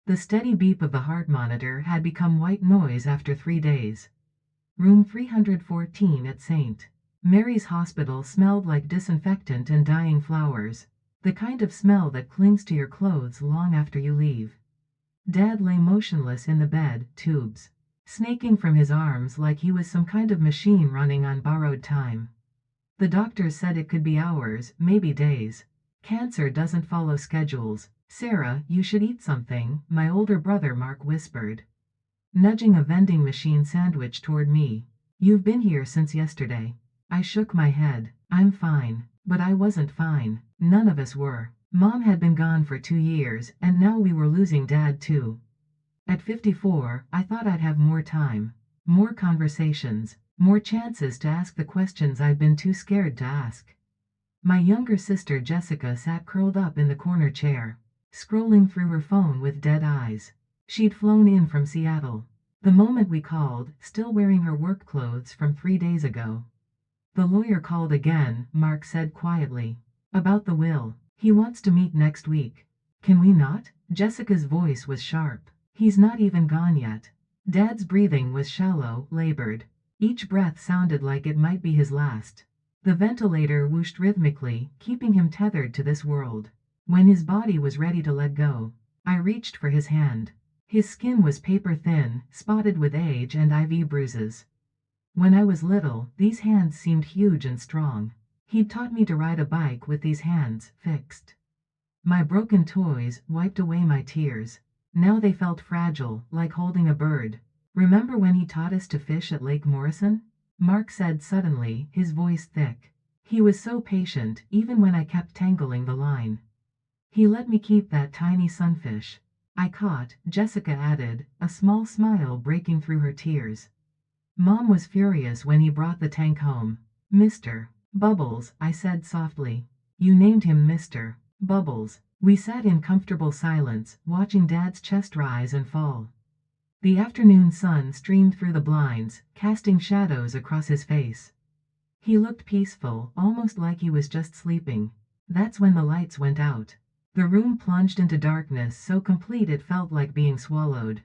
The steady beep of the heart monitor had become white noise after 3 days. Room 314 at St. Mary's Hospital smelled like disinfectant and dying flowers. The kind of smell that clings to your clothes long after you leave. Dad lay motionless in the bed, tubes snaking from his arms like he was some kind of machine running on borrowed time. The doctors said it could be hours, maybe days. Cancer doesn't follow schedules. Sarah, you should eat something, my older brother Mark whispered, nudging a vending machine sandwich toward me. You've been here since yesterday. I shook my head. I'm fine. But I wasn't fine. None of us were. Mom had been gone for 2 years, and now we were losing Dad too. At 54, I thought I'd have more time. More conversations. More chances to ask the questions I'd been too scared to ask. My younger sister Jessica sat curled up in the corner chair, scrolling through her phone with dead eyes. She'd flown in from Seattle. The moment we called, still wearing her work clothes from 3 days ago. The lawyer called again, Mark said quietly. About the will. He wants to meet next week. Can we not? Jessica's voice was sharp. He's not even gone yet. Dad's breathing was shallow, labored. Each breath sounded like it might be his last. The ventilator whooshed rhythmically, keeping him tethered to this world. When his body was ready to let go, I reached for his hand. His skin was paper thin, spotted with age and IV bruises. When I was little, these hands seemed huge and strong. He'd taught me to ride a bike with these hands fixed. My broken toys wiped away my tears. Now they felt fragile, like holding a bird. Remember when he taught us to fish at Lake Morrison? Mark said suddenly, his voice thick. He was so patient, even when I kept tangling the line. He let me keep that tiny sunfish. I caught, Jessica added, a small smile breaking through her tears. Mom was furious when he brought the tank home. Mr. Bubbles, I said softly. You named him Mr. Bubbles. We sat in comfortable silence, watching Dad's chest rise and fall. The afternoon sun streamed through the blinds, casting shadows across his face. He looked peaceful, almost like he was just sleeping. That's when the lights went out. The room plunged into darkness so complete it felt like being swallowed.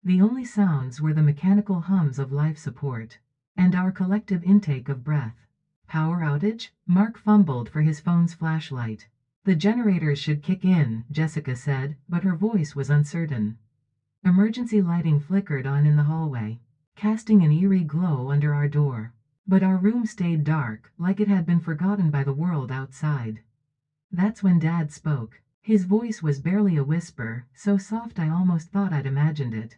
The only sounds were the mechanical hums of life support, and our collective intake of breath. Power outage? Mark fumbled for his phone's flashlight. The generators should kick in, Jessica said, but her voice was uncertain. Emergency lighting flickered on in the hallway, casting an eerie glow under our door. But our room stayed dark, like it had been forgotten by the world outside. That's when Dad spoke. His voice was barely a whisper, so soft I almost thought I'd imagined it.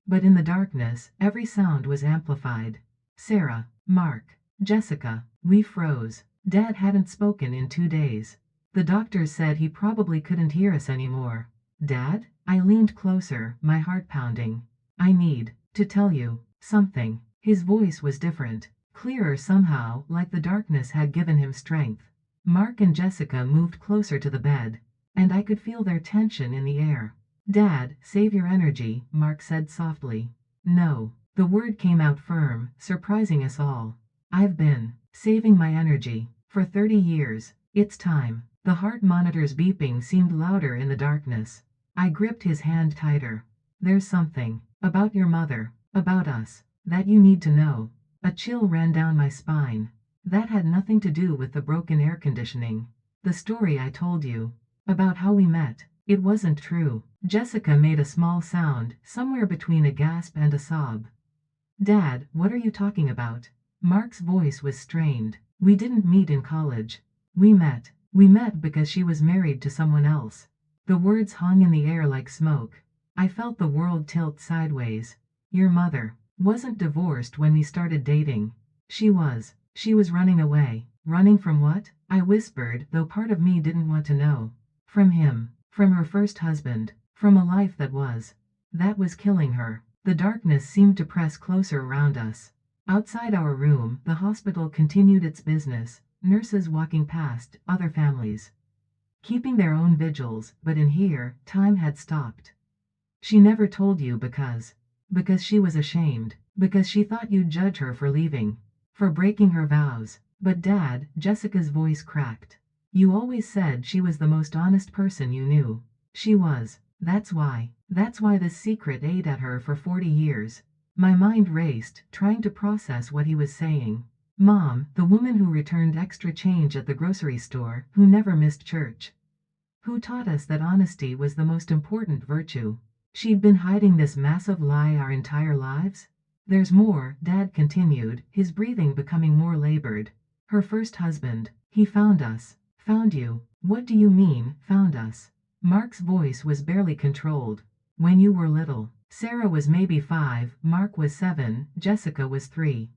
But in the darkness, every sound was amplified. Sarah, Mark, Jessica, we froze. Dad hadn't spoken in 2 days. The doctors said he probably couldn't hear us anymore. Dad? I leaned closer, my heart pounding. I need to tell you something. His voice was different, clearer somehow, like the darkness had given him strength. Mark and Jessica moved closer to the bed, and I could feel their tension in the air. Dad, save your energy, Mark said softly. No. The word came out firm, surprising us all. I've been saving my energy for 30 years. It's time. The heart monitor's beeping seemed louder in the darkness. I gripped his hand tighter. There's something about your mother, about us, that you need to know. A chill ran down my spine. That had nothing to do with the broken air conditioning. The story I told you about how we met. It wasn't true. Jessica made a small sound, somewhere between a gasp and a sob. Dad, what are you talking about? Mark's voice was strained. We didn't meet in college. We met. We met because she was married to someone else. The words hung in the air like smoke. I felt the world tilt sideways. Your mother wasn't divorced when we started dating. She was. She was running away. Running from what? I whispered, though part of me didn't want to know. From him. From her first husband. From a life that was killing her. The darkness seemed to press closer around us. Outside our room, the hospital continued its business. Nurses walking past, other families keeping their own vigils, but in here, time had stopped. She never told you because she was ashamed, because she thought you'd judge her for leaving, for breaking her vows. But Dad, Jessica's voice cracked. You always said she was the most honest person you knew. She was. That's why. That's why this secret ate at her for 40 years. My mind raced, trying to process what he was saying. Mom, the woman who returned extra change at the grocery store, who never missed church. Who taught us that honesty was the most important virtue. She'd been hiding this massive lie our entire lives? There's more, Dad continued, his breathing becoming more labored. Her first husband. He found us. Found you. What do you mean, found us? Mark's voice was barely controlled. When you were little. Sarah was maybe 5, Mark was 7, Jessica was 3.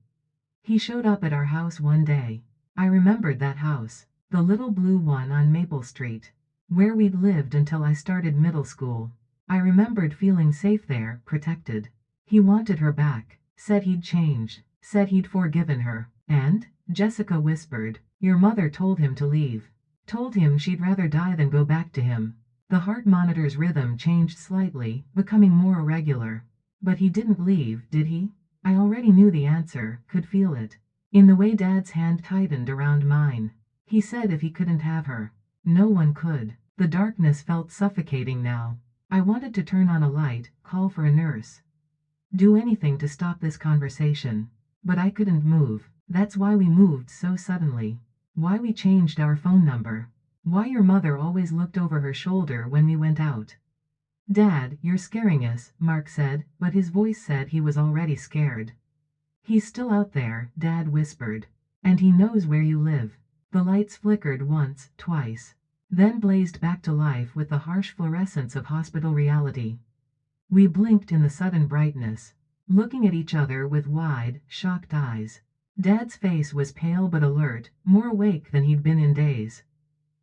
He showed up at our house one day. I remembered that house. The little blue one on Maple Street. Where we'd lived until I started middle school. I remembered feeling safe there, protected. He wanted her back. Said he'd changed. Said he'd forgiven her. And? Jessica whispered. Your mother told him to leave. Told him she'd rather die than go back to him. The heart monitor's rhythm changed slightly, becoming more irregular. But he didn't leave, did he? I already knew the answer, could feel it. In the way Dad's hand tightened around mine. He said if he couldn't have her. No one could. The darkness felt suffocating now. I wanted to turn on a light, call for a nurse. Do anything to stop this conversation. But I couldn't move. That's why we moved so suddenly. Why we changed our phone number. Why your mother always looked over her shoulder when we went out. Dad, you're scaring us, Mark said, but his voice said he was already scared. He's still out there, Dad whispered. And he knows where you live. The lights flickered once, twice. Then blazed back to life with the harsh fluorescence of hospital reality. We blinked in the sudden brightness, looking at each other with wide, shocked eyes. Dad's face was pale but alert, more awake than he'd been in days.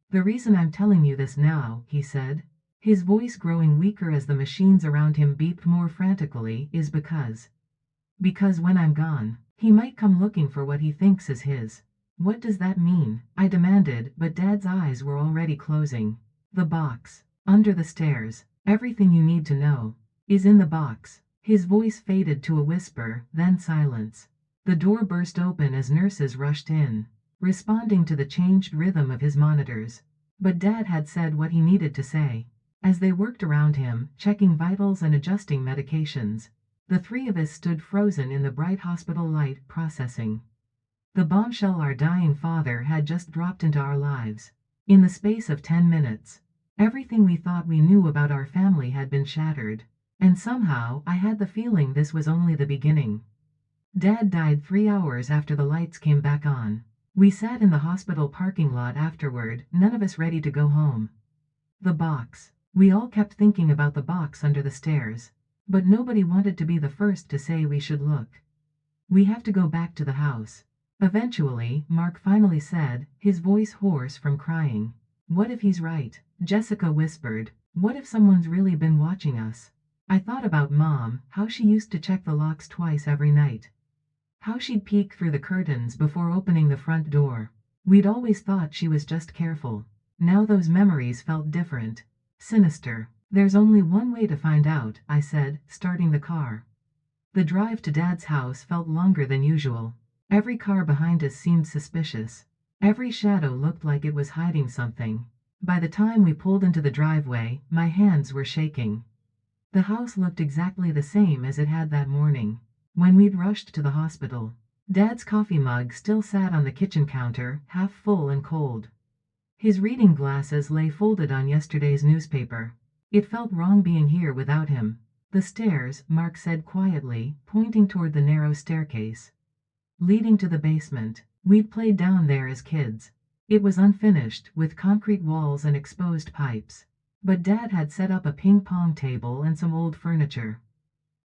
The reason I'm telling you this now, he said, his voice growing weaker as the machines around him beeped more frantically, is because when I'm gone, he might come looking for what he thinks is his. What does that mean? I demanded, but Dad's eyes were already closing. The box. Under the stairs. Everything you need to know is in the box. His voice faded to a whisper, then silence. The door burst open as nurses rushed in, responding to the changed rhythm of his monitors. But Dad had said what he needed to say. As they worked around him, checking vitals and adjusting medications, the three of us stood frozen in the bright hospital light, processing the bombshell our dying father had just dropped into our lives. In the space of 10 minutes, everything we thought we knew about our family had been shattered. And somehow, I had the feeling this was only the beginning. Dad died 3 hours after the lights came back on. We sat in the hospital parking lot afterward, none of us ready to go home. The box. We all kept thinking about the box under the stairs. But nobody wanted to be the first to say we should look. We have to go back to the house. Eventually, Mark finally said, his voice hoarse from crying. What if he's right? Jessica whispered. What if someone's really been watching us? I thought about Mom, how she used to check the locks twice every night. How she'd peek through the curtains before opening the front door. We'd always thought she was just careful. Now those memories felt different. Sinister. There's only one way to find out, I said, starting the car. The drive to Dad's house felt longer than usual. Every car behind us seemed suspicious. Every shadow looked like it was hiding something. By the time we pulled into the driveway, my hands were shaking. The house looked exactly the same as it had that morning, when we'd rushed to the hospital. Dad's coffee mug still sat on the kitchen counter, half full and cold. His reading glasses lay folded on yesterday's newspaper. It felt wrong being here without him. The stairs, Mark said quietly, pointing toward the narrow staircase leading to the basement. We'd played down there as kids. It was unfinished, with concrete walls and exposed pipes. But Dad had set up a ping-pong table and some old furniture.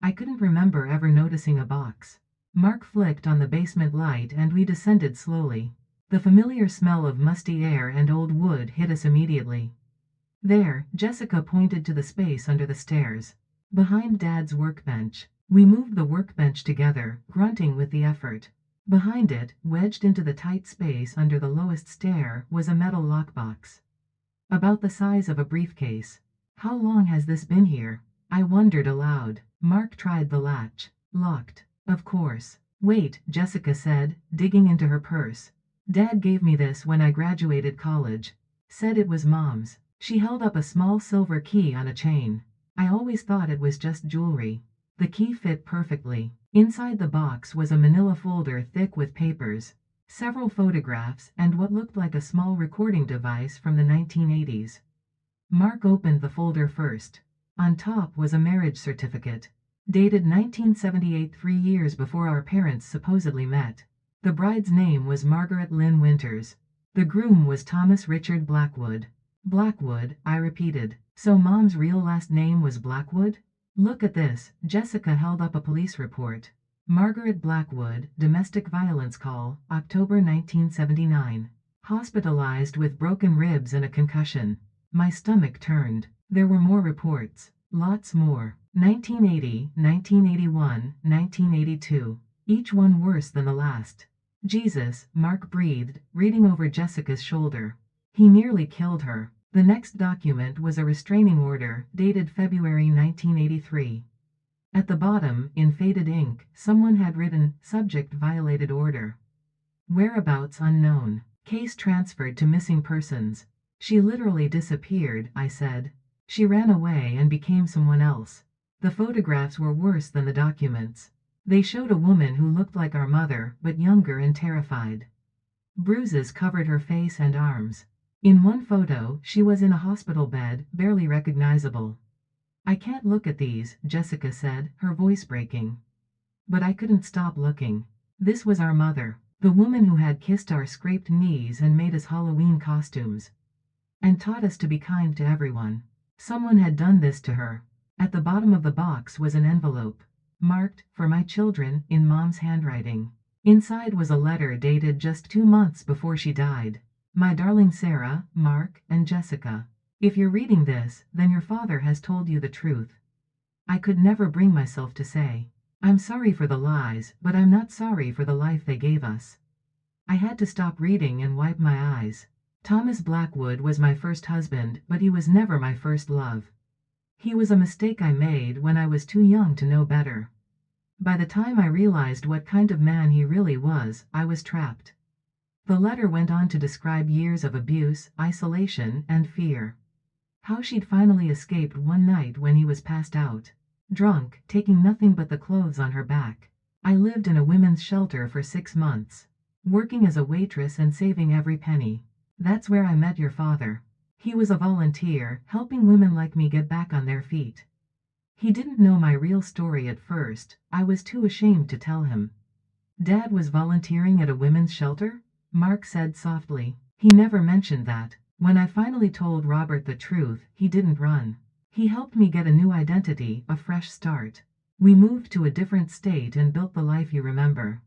I couldn't remember ever noticing a box. Mark flicked on the basement light and we descended slowly. The familiar smell of musty air and old wood hit us immediately. There, Jessica pointed to the space under the stairs. Behind Dad's workbench. We moved the workbench together, grunting with the effort. Behind it, wedged into the tight space under the lowest stair, was a metal lockbox. About the size of a briefcase. How long has this been here? I wondered aloud. Mark tried the latch. Locked. Of course. Wait, Jessica said, digging into her purse. Dad gave me this when I graduated college. Said it was Mom's. She held up a small silver key on a chain. I always thought it was just jewelry. The key fit perfectly. Inside the box was a manila folder thick with papers, several photographs, and what looked like a small recording device from the 1980s. Mark opened the folder first. On top was a marriage certificate, dated 1978, 3 years before our parents supposedly met. The bride's name was Margaret Lynn Winters. The groom was Thomas Richard Blackwood. Blackwood, I repeated. So Mom's real last name was Blackwood? Look at this. Jessica held up a police report. Margaret Blackwood, domestic violence call, October 1979. Hospitalized with broken ribs and a concussion. My stomach turned. There were more reports. Lots more. 1980, 1981, 1982. Each one worse than the last. Jesus, Mark breathed, reading over Jessica's shoulder. He nearly killed her. The next document was a restraining order, dated February 1983. At the bottom, in faded ink, someone had written, "Subject violated order. Whereabouts unknown. Case transferred to missing persons." She literally disappeared, I said. She ran away and became someone else. The photographs were worse than the documents. They showed a woman who looked like our mother, but younger and terrified. Bruises covered her face and arms. In one photo, she was in a hospital bed, barely recognizable. "I can't look at these," Jessica said, her voice breaking. But I couldn't stop looking. This was our mother, the woman who had kissed our scraped knees and made us Halloween costumes. And taught us to be kind to everyone. Someone had done this to her. At the bottom of the box was an envelope, marked, "For my children," in Mom's handwriting. Inside was a letter dated just 2 months before she died. "My darling Sarah, Mark, and Jessica. If you're reading this, then your father has told you the truth." I could never bring myself to say, "I'm sorry for the lies, but I'm not sorry for the life they gave us." I had to stop reading and wipe my eyes. Thomas Blackwood was my first husband, but he was never my first love. He was a mistake I made when I was too young to know better. By the time I realized what kind of man he really was, I was trapped. The letter went on to describe years of abuse, isolation, and fear. How she'd finally escaped one night when he was passed out, drunk, taking nothing but the clothes on her back. I lived in a women's shelter for 6 months, working as a waitress and saving every penny. That's where I met your father. He was a volunteer, helping women like me get back on their feet. He didn't know my real story at first. I was too ashamed to tell him. Dad was volunteering at a women's shelter? Mark said softly. He never mentioned that. When I finally told Robert the truth, he didn't run. He helped me get a new identity, a fresh start. We moved to a different state and built the life you remember.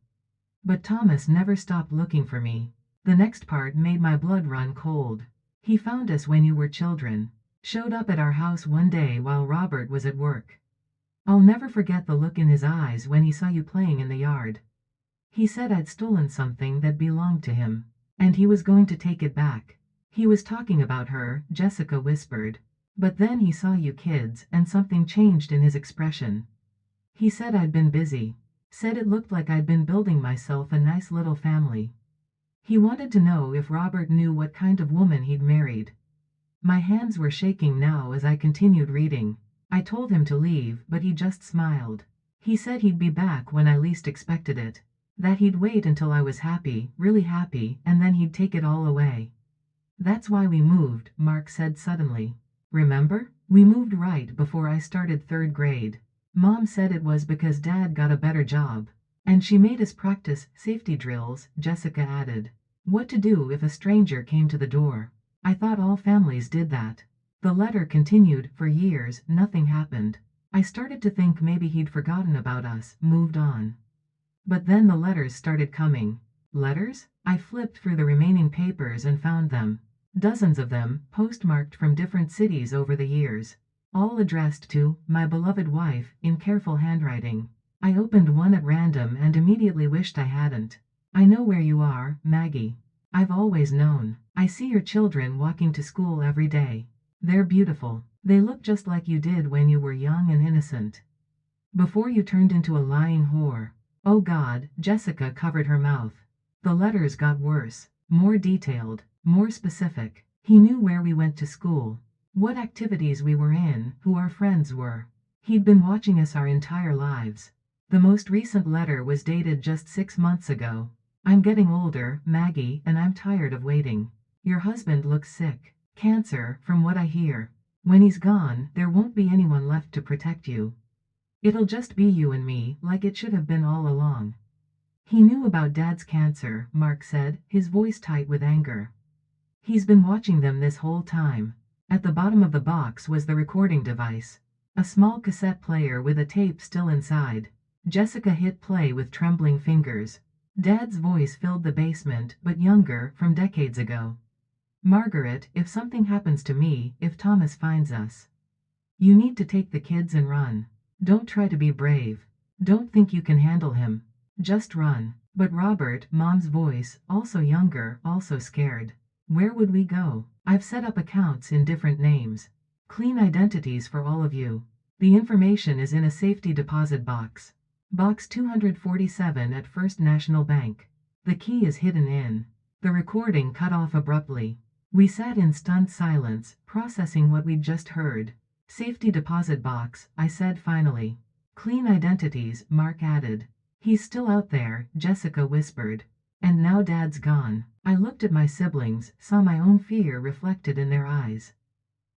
But Thomas never stopped looking for me. The next part made my blood run cold. He found us when you were children. Showed up at our house one day while Robert was at work. I'll never forget the look in his eyes when he saw you playing in the yard. He said I'd stolen something that belonged to him, and he was going to take it back. He was talking about her, Jessica whispered. But then he saw you kids, and something changed in his expression. He said I'd been busy. Said it looked like I'd been building myself a nice little family. He wanted to know if Robert knew what kind of woman he'd married. My hands were shaking now as I continued reading. I told him to leave, but he just smiled. He said he'd be back when I least expected it. That he'd wait until I was happy, really happy, and then he'd take it all away. That's why we moved, Mark said suddenly. Remember? We moved right before I started 3rd grade. Mom said it was because Dad got a better job. And she made us practice safety drills, Jessica added. What to do if a stranger came to the door. I thought all families did that. The letter continued. For years, nothing happened. I started to think maybe he'd forgotten about us, moved on. But then the letters started coming. Letters? I flipped through the remaining papers and found them. Dozens of them, postmarked from different cities over the years. All addressed to my beloved wife, in careful handwriting. I opened one at random and immediately wished I hadn't. I know where you are, Maggie. I've always known. I see your children walking to school every day. They're beautiful. They look just like you did when you were young and innocent. Before you turned into a lying whore. Oh God, Jessica covered her mouth. The letters got worse. More detailed. More specific. He knew where we went to school. what activities we were in, who our friends were. He'd been watching us our entire lives. The most recent letter was dated just 6 months ago. I'm getting older, Maggie, and I'm tired of waiting. Your husband looks sick. Cancer, from what I hear. When he's gone, there won't be anyone left to protect you. It'll just be you and me, like it should have been all along. He knew about Dad's cancer, Mark said, his voice tight with anger. He's been watching them this whole time. At the bottom of the box was the recording device. A small cassette player with a tape still inside. Jessica hit play with trembling fingers. Dad's voice filled the basement, but younger, from decades ago. Margaret, if something happens to me, if Thomas finds us. You need to take the kids and run. Don't try to be brave. Don't think you can handle him. Just run. But Robert, Mom's voice, also younger, also scared. Where would we go? I've set up accounts in different names. Clean identities for all of you. The information is in a safety deposit box. Box 247 at First National Bank. The key is hidden in. The recording cut off abruptly. We sat in stunned silence, processing what we'd just heard. Safety deposit box, I said finally. Clean identities, Mark added. He's still out there, Jessica whispered. And now Dad's gone. I looked at my siblings, saw my own fear reflected in their eyes.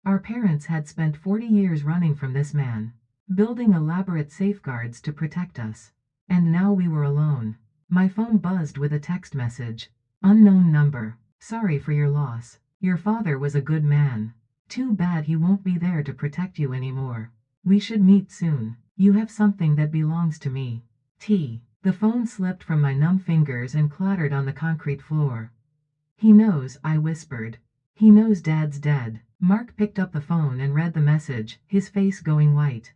Our parents had spent 40 years running from this man, building elaborate safeguards to protect us. And now we were alone. My phone buzzed with a text message. Unknown number. Sorry for your loss. Your father was a good man. Too bad he won't be there to protect you anymore. We should meet soon. You have something that belongs to me. T. The phone slipped from my numb fingers and clattered on the concrete floor. He knows, I whispered. He knows Dad's dead. Mark picked up the phone and read the message, his face going white.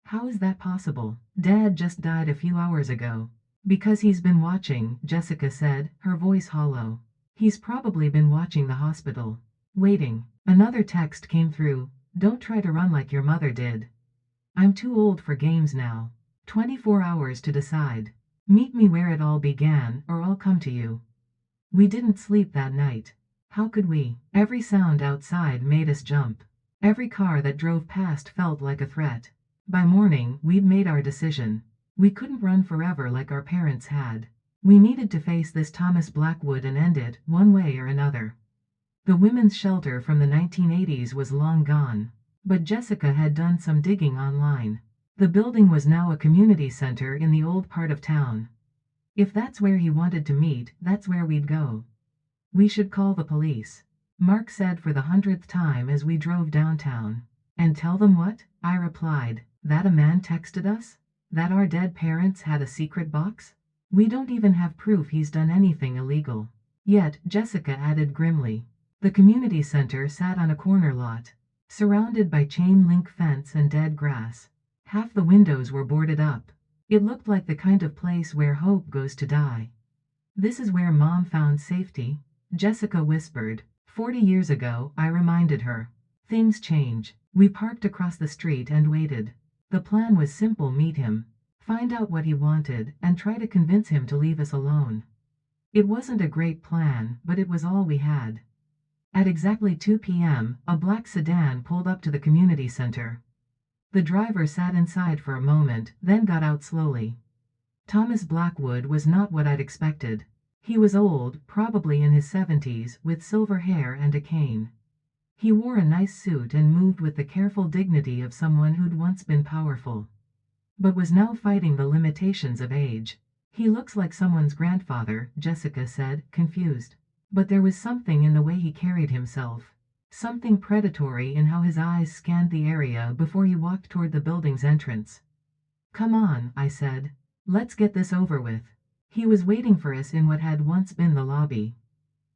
How is that possible? Dad just died a few hours ago. Because he's been watching, Jessica said, her voice hollow. He's probably been watching the hospital. Waiting. Another text came through. Don't try to run like your mother did. I'm too old for games now. 24 hours to decide. Meet me where it all began, or I'll come to you. We didn't sleep that night. How could we? Every sound outside made us jump. Every car that drove past felt like a threat. By morning, we'd made our decision. We couldn't run forever like our parents had. We needed to face this Thomas Blackwood and end it, one way or another. The women's shelter from the 1980s was long gone. But Jessica had done some digging online. The building was now a community center in the old part of town. If that's where he wanted to meet, that's where we'd go. We should call the police. Mark said for the 100th time as we drove downtown. And tell them what? I replied. That a man texted us? That our dead parents had a secret box? We don't even have proof he's done anything illegal. Yet, Jessica added grimly. The community center sat on a corner lot, surrounded by chain link fence and dead grass. Half the windows were boarded up. It looked like the kind of place where hope goes to die. This is where Mom found safety, Jessica whispered. 40 years ago, I reminded her. Things change. We parked across the street and waited. The plan was simple: meet him, find out what he wanted, and try to convince him to leave us alone. It wasn't a great plan, but it was all we had. At exactly 2 p.m., a black sedan pulled up to the community center. The driver sat inside for a moment, then got out slowly. Thomas Blackwood was not what I'd expected. He was old, probably in his 70s, with silver hair and a cane. He wore a nice suit and moved with the careful dignity of someone who'd once been powerful, but was now fighting the limitations of age. He looks like someone's grandfather, Jessica said, confused. But there was something in the way he carried himself. Something predatory in how his eyes scanned the area before he walked toward the building's entrance. Come on, I said. Let's get this over with. He was waiting for us in what had once been the lobby.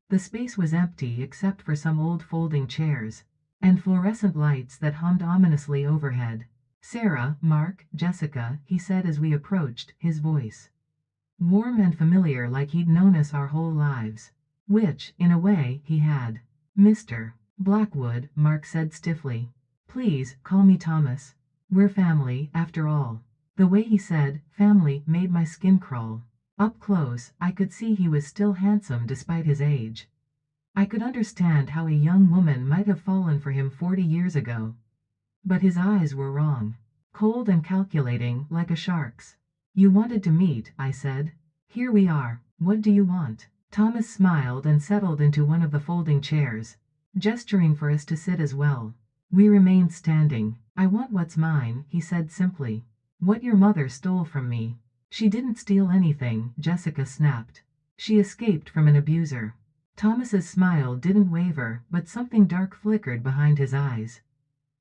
The space was empty except for some old folding chairs and fluorescent lights that hummed ominously overhead. Sarah, Mark, Jessica, he said as we approached, his voice warm and familiar like he'd known us our whole lives. Which, in a way, he had. Mr. Blackwood, Mark said stiffly. Please, call me Thomas. We're family, after all. The way he said, family, made my skin crawl. Up close, I could see he was still handsome despite his age. I could understand how a young woman might have fallen for him 40 years ago. But his eyes were wrong. Cold and calculating, like a shark's. You wanted to meet, I said. Here we are. What do you want? Thomas smiled and settled into one of the folding chairs, gesturing for us to sit as well. We remained standing. I want what's mine, he said simply. What your mother stole from me. She didn't steal anything, Jessica snapped. She escaped from an abuser. Thomas's smile didn't waver, but something dark flickered behind his eyes.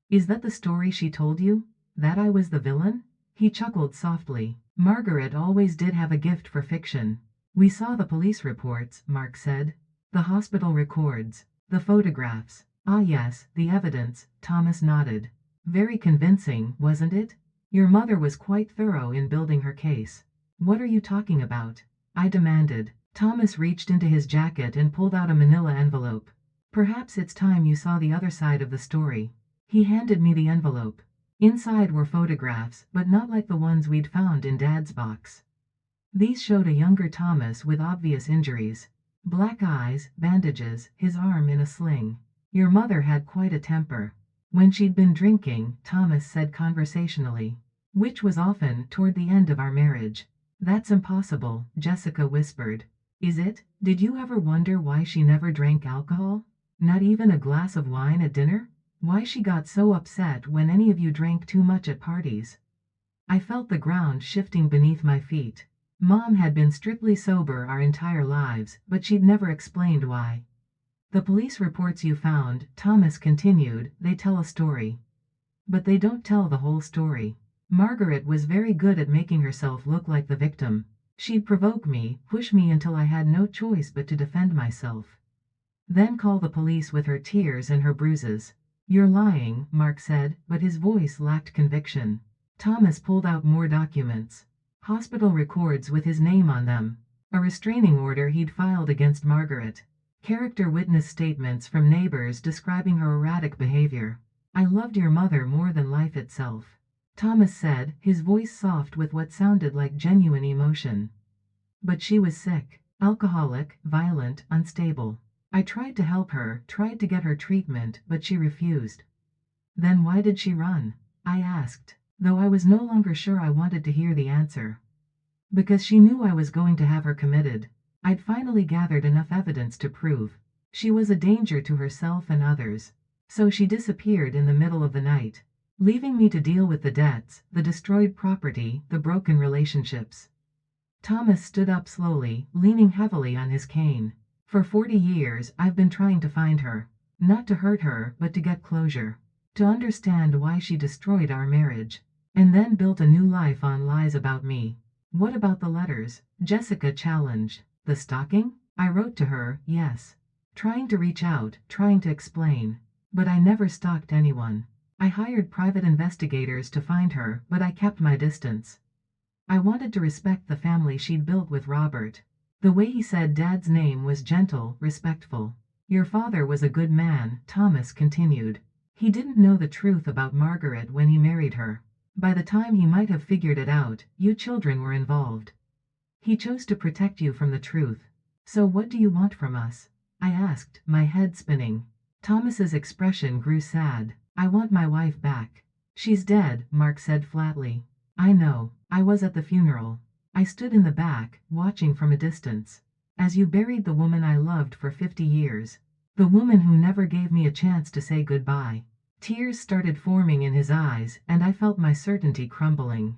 Is that the story she told you? That I was the villain? He chuckled softly. Margaret always did have a gift for fiction. We saw the police reports, Mark said. The hospital records. The photographs. Ah yes, the evidence, Thomas nodded. Very convincing, wasn't it? Your mother was quite thorough in building her case. What are you talking about? I demanded. Thomas reached into his jacket and pulled out a manila envelope. Perhaps it's time you saw the other side of the story. He handed me the envelope. Inside were photographs, but not like the ones we'd found in Dad's box. These showed a younger Thomas with obvious injuries. Black eyes, bandages, his arm in a sling. Your mother had quite a temper. When she'd been drinking, Thomas said conversationally. Which was often toward the end of our marriage. That's impossible, Jessica whispered. Is it? Did you ever wonder why she never drank alcohol? Not even a glass of wine at dinner? Why she got so upset when any of you drank too much at parties? I felt the ground shifting beneath my feet. Mom had been strictly sober our entire lives, but she'd never explained why. The police reports you found, Thomas continued, they tell a story. But they don't tell the whole story. Margaret was very good at making herself look like the victim. She'd provoke me, push me until I had no choice but to defend myself. Then call the police with her tears and her bruises. You're lying, Mark said, but his voice lacked conviction. Thomas pulled out more documents. Hospital records with his name on them. A restraining order he'd filed against Margaret. Character witness statements from neighbors describing her erratic behavior. I loved your mother more than life itself. Thomas said, his voice soft with what sounded like genuine emotion. But she was sick, alcoholic, violent, unstable. I tried to help her, tried to get her treatment, but she refused. Then why did she run? I asked, though I was no longer sure I wanted to hear the answer. Because she knew I was going to have her committed. I'd finally gathered enough evidence to prove she was a danger to herself and others. So she disappeared in the middle of the night, leaving me to deal with the debts, the destroyed property, the broken relationships. Thomas stood up slowly, leaning heavily on his cane. For 40 years, I've been trying to find her. Not to hurt her, but to get closure. To understand why she destroyed our marriage. And then built a new life on lies about me. What about the letters? Jessica challenged. The stalking? I wrote to her, yes. Trying to reach out, trying to explain. But I never stalked anyone. I hired private investigators to find her, but I kept my distance. I wanted to respect the family she'd built with Robert. The way he said Dad's name was gentle, respectful. Your father was a good man, Thomas continued. He didn't know the truth about Margaret when he married her. By the time he might have figured it out, you children were involved. He chose to protect you from the truth. So what do you want from us? I asked, my head spinning. Thomas's expression grew sad. I want my wife back. She's dead, Mark said flatly. I know. I was at the funeral. I stood in the back, watching from a distance. As you buried the woman I loved for 50 years. The woman who never gave me a chance to say goodbye. Tears started forming in his eyes, and I felt my certainty crumbling.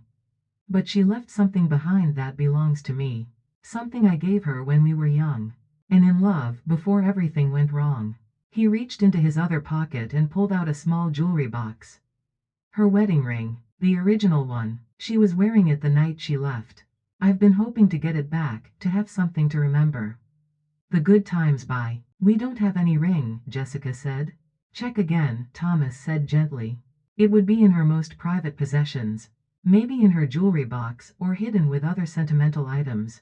But she left something behind that belongs to me. Something I gave her when we were young. And in love, before everything went wrong. He reached into his other pocket and pulled out a small jewelry box. Her wedding ring. The original one. She was wearing it the night she left. I've been hoping to get it back, to have something to remember. The good times by. We don't have any ring, Jessica said. Check again, Thomas said gently. It would be in her most private possessions. Maybe in her jewelry box, or hidden with other sentimental items.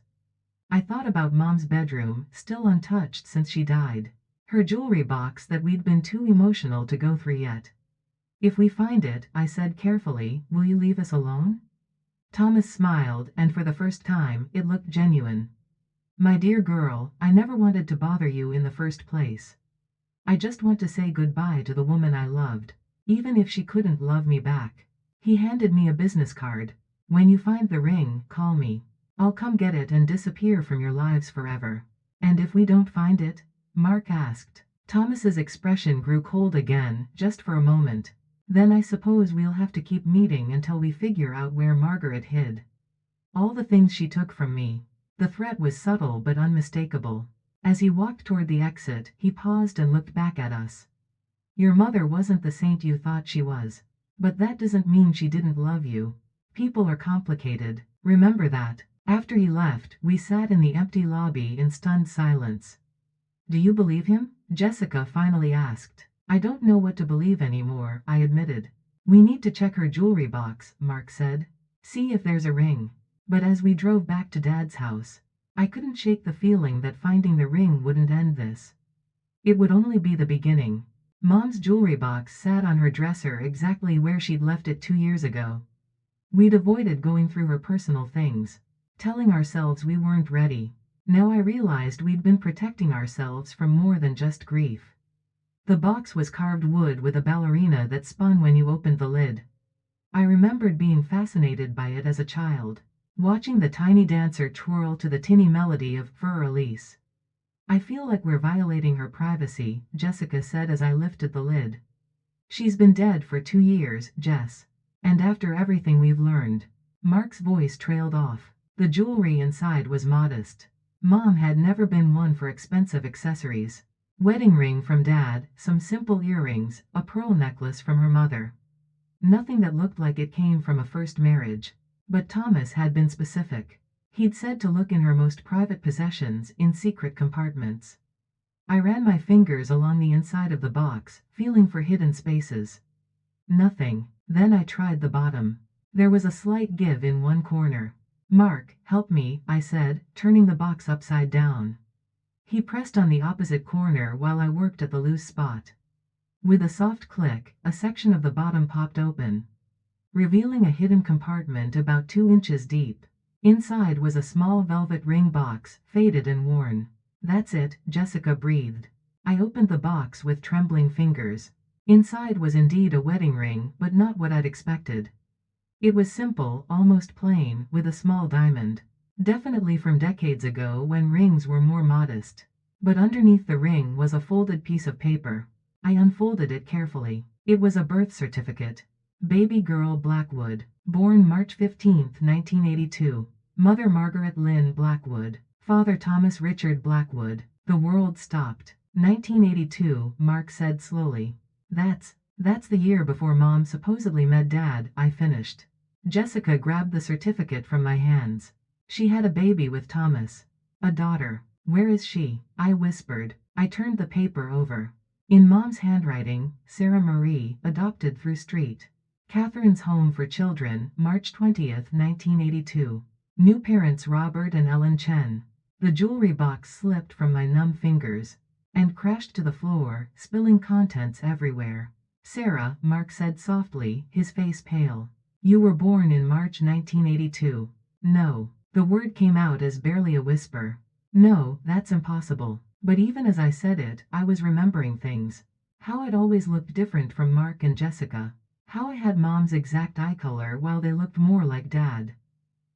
I thought about Mom's bedroom, still untouched since she died. Her jewelry box that we'd been too emotional to go through yet. If we find it, I said carefully, will you leave us alone? Thomas smiled, and for the first time, it looked genuine. My dear girl, I never wanted to bother you in the first place. I just want to say goodbye to the woman I loved, even if she couldn't love me back. He handed me a business card. When you find the ring, call me. I'll come get it and disappear from your lives forever. And if we don't find it? Mark asked. Thomas's expression grew cold again, just for a moment. Then I suppose we'll have to keep meeting until we figure out where Margaret hid all the things she took from me. The threat was subtle but unmistakable. As he walked toward the exit, he paused and looked back at us. Your mother wasn't the saint you thought she was. But that doesn't mean she didn't love you. People are complicated. Remember that. After he left, we sat in the empty lobby in stunned silence. Do you believe him? Jessica finally asked. I don't know what to believe anymore, I admitted. We need to check her jewelry box, Mark said. See if there's a ring. But as we drove back to Dad's house, I couldn't shake the feeling that finding the ring wouldn't end this. It would only be the beginning. Mom's jewelry box sat on her dresser exactly where she'd left it 2 years ago. We'd avoided going through her personal things, telling ourselves we weren't ready. Now I realized we'd been protecting ourselves from more than just grief. The box was carved wood with a ballerina that spun when you opened the lid. I remembered being fascinated by it as a child, watching the tiny dancer twirl to the tinny melody of Fur Elise. I feel like we're violating her privacy, Jessica said as I lifted the lid. She's been dead for 2 years, Jess. And after everything we've learned. Mark's voice trailed off. The jewelry inside was modest. Mom had never been one for expensive accessories. Wedding ring from Dad, some simple earrings, a pearl necklace from her mother. Nothing that looked like it came from a first marriage. But Thomas had been specific. He'd said to look in her most private possessions, in secret compartments. I ran my fingers along the inside of the box, feeling for hidden spaces. Nothing. Then I tried the bottom. There was a slight give in one corner. Mark, help me, I said, turning the box upside down. He pressed on the opposite corner while I worked at the loose spot. With a soft click, a section of the bottom popped open, revealing a hidden compartment about 2 inches deep. Inside was a small velvet ring box, faded and worn. That's it, Jessica breathed. I opened the box with trembling fingers. Inside was indeed a wedding ring, but not what I'd expected. It was simple, almost plain, with a small diamond. Definitely from decades ago when rings were more modest. But underneath the ring was a folded piece of paper. I unfolded it carefully. It was a birth certificate. Baby girl Blackwood. Born March 15, 1982. Mother Margaret Lynn Blackwood. Father Thomas Richard Blackwood. The world stopped. 1982, Mark said slowly. That's the year before Mom supposedly met Dad, I finished. Jessica grabbed the certificate from my hands. She had a baby with Thomas. A daughter. Where is she? I whispered. I turned the paper over. In Mom's handwriting, Sarah Marie, adopted through Street. Catherine's Home for Children, March 20, 1982. New parents Robert and Ellen Chen. The jewelry box slipped from my numb fingers and crashed to the floor, spilling contents everywhere. Sarah, Mark said softly, his face pale. You were born in March 1982. No. The word came out as barely a whisper. No, that's impossible. But even as I said it, I was remembering things. How I'd always looked different from Mark and Jessica. How I had Mom's exact eye color while they looked more like Dad.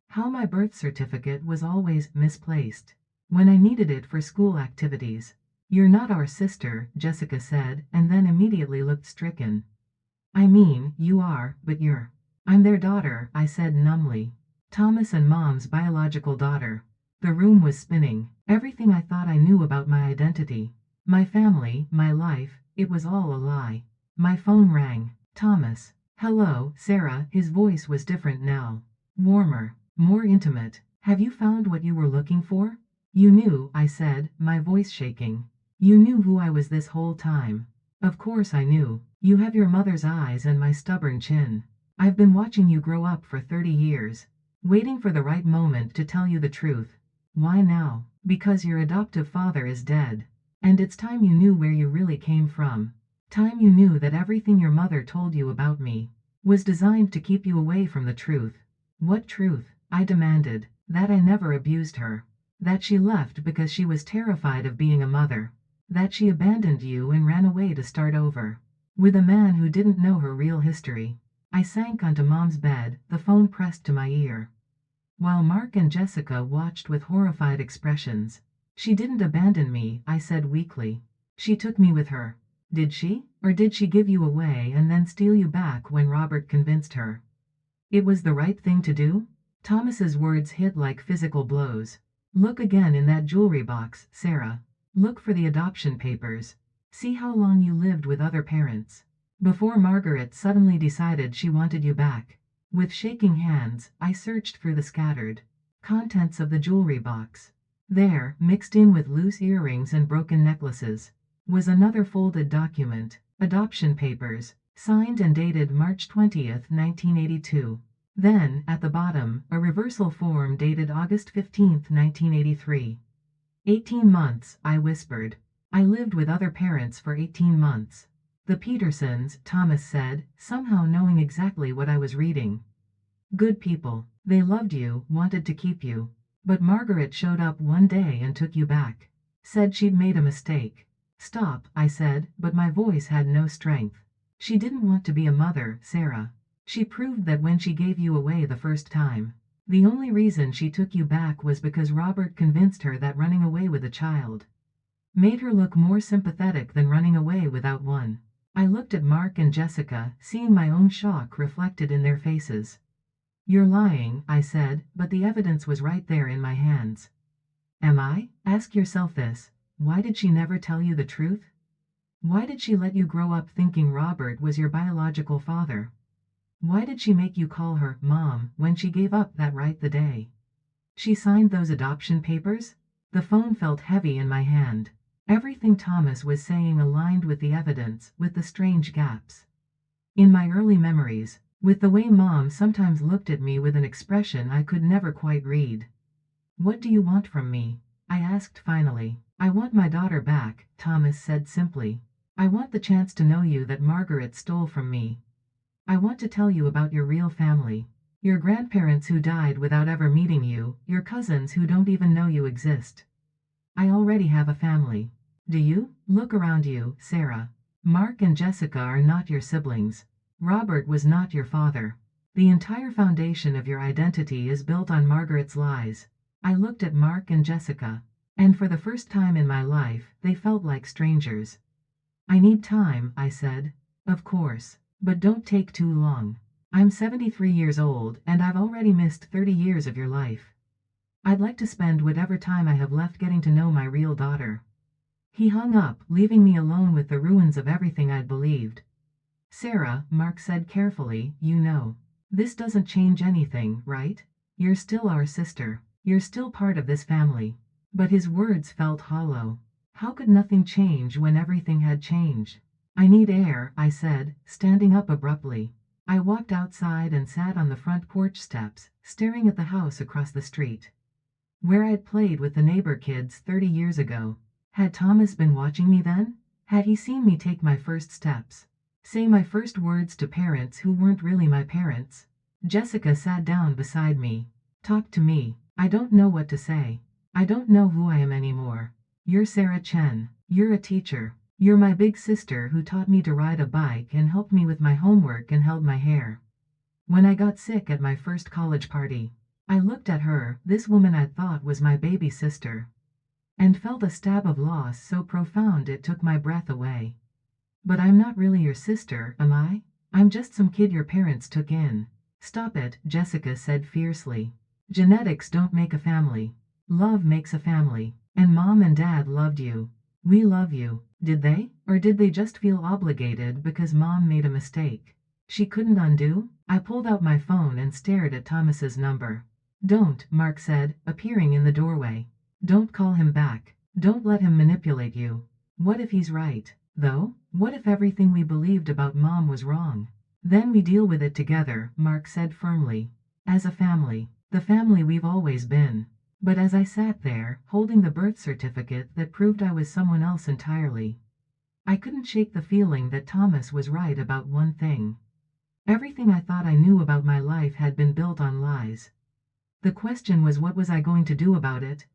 How my birth certificate was always misplaced when I needed it for school activities. You're not our sister, Jessica said, and then immediately looked stricken. I mean, you are, but you're. I'm their daughter, I said numbly. Thomas and Mom's biological daughter. The room was spinning. Everything I thought I knew about my identity, my family, my life, it was all a lie. My phone rang. Thomas. Hello, Sarah. His voice was different now. Warmer. More intimate. Have you found what you were looking for? You knew, I said, my voice shaking. You knew who I was this whole time. Of course I knew. You have your mother's eyes and my stubborn chin. I've been watching you grow up for 30 years. Waiting for the right moment to tell you the truth. Why now? Because your adoptive father is dead. And it's time you knew where you really came from. Time you knew that everything your mother told you about me was designed to keep you away from the truth. What truth? I demanded. That I never abused her. That she left because she was terrified of being a mother. That she abandoned you and ran away to start over. With a man who didn't know her real history. I sank onto Mom's bed, the phone pressed to my ear. While Mark and Jessica watched with horrified expressions. She didn't abandon me, I said weakly. She took me with her. Did she? Or did she give you away and then steal you back when Robert convinced her? It was the right thing to do? Thomas's words hit like physical blows. Look again in that jewelry box, Sarah. Look for the adoption papers. See how long you lived with other parents. Before Margaret suddenly decided she wanted you back. With shaking hands, I searched through the scattered contents of the jewelry box. There, mixed in with loose earrings and broken necklaces, was another folded document, adoption papers, signed and dated March 20th, 1982. Then, at the bottom, a reversal form dated August 15th, 1983. 18 months, I whispered. I lived with other parents for 18 months. The Petersons, Thomas said, somehow knowing exactly what I was reading. Good people. They loved you, wanted to keep you. But Margaret showed up one day and took you back. Said she'd made a mistake. Stop, I said, but my voice had no strength. She didn't want to be a mother, Sarah. She proved that when she gave you away the first time. The only reason she took you back was because Robert convinced her that running away with a child made her look more sympathetic than running away without one. I looked at Mark and Jessica, seeing my own shock reflected in their faces. You're lying, I said, but the evidence was right there in my hands. Am I? Ask yourself this. Why did she never tell you the truth? Why did she let you grow up thinking Robert was your biological father? Why did she make you call her Mom when she gave up that right the day she signed those adoption papers? The phone felt heavy in my hand. Everything Thomas was saying aligned with the evidence, with the strange gaps in my early memories, with the way Mom sometimes looked at me with an expression I could never quite read. What do you want from me? I asked finally. I want my daughter back, Thomas said simply. I want the chance to know you that Margaret stole from me. I want to tell you about your real family. Your grandparents who died without ever meeting you, your cousins who don't even know you exist. I already have a family. Do you? Look around you, Sarah. Mark and Jessica are not your siblings. Robert was not your father. The entire foundation of your identity is built on Margaret's lies. I looked at Mark and Jessica, and for the first time in my life, they felt like strangers. I need time, I said. Of course. But don't take too long. I'm 73 years old, and I've already missed 30 years of your life. I'd like to spend whatever time I have left getting to know my real daughter. He hung up, leaving me alone with the ruins of everything I'd believed. Sarah, Mark said carefully, you know. This doesn't change anything, right? You're still our sister. You're still part of this family. But his words felt hollow. How could nothing change when everything had changed? I need air, I said, standing up abruptly. I walked outside and sat on the front porch steps, staring at the house across the street, where I'd played with the neighbor kids 30 years ago. Had Thomas been watching me then? Had he seen me take my first steps? Say my first words to parents who weren't really my parents? Jessica sat down beside me. Talk to me. I don't know what to say. I don't know who I am anymore. You're Sarah Chen. You're a teacher. You're my big sister who taught me to ride a bike and helped me with my homework and held my hair when I got sick at my first college party. I looked at her, this woman I thought was my baby sister, and felt a stab of loss so profound it took my breath away. But I'm not really your sister, am I? I'm just some kid your parents took in. Stop it, Jessica said fiercely. Genetics don't make a family. Love makes a family. And Mom and Dad loved you. We love you. Did they? Or did they just feel obligated because Mom made a mistake she couldn't undo? I pulled out my phone and stared at Thomas's number. Don't, Mark said, appearing in the doorway. Don't call him back. Don't let him manipulate you. What if he's right, though? What if everything we believed about Mom was wrong? Then we deal with it together, Mark said firmly. As a family. The family we've always been. But as I sat there, holding the birth certificate that proved I was someone else entirely, I couldn't shake the feeling that Thomas was right about one thing. Everything I thought I knew about my life had been built on lies. The question was, what was I going to do about it?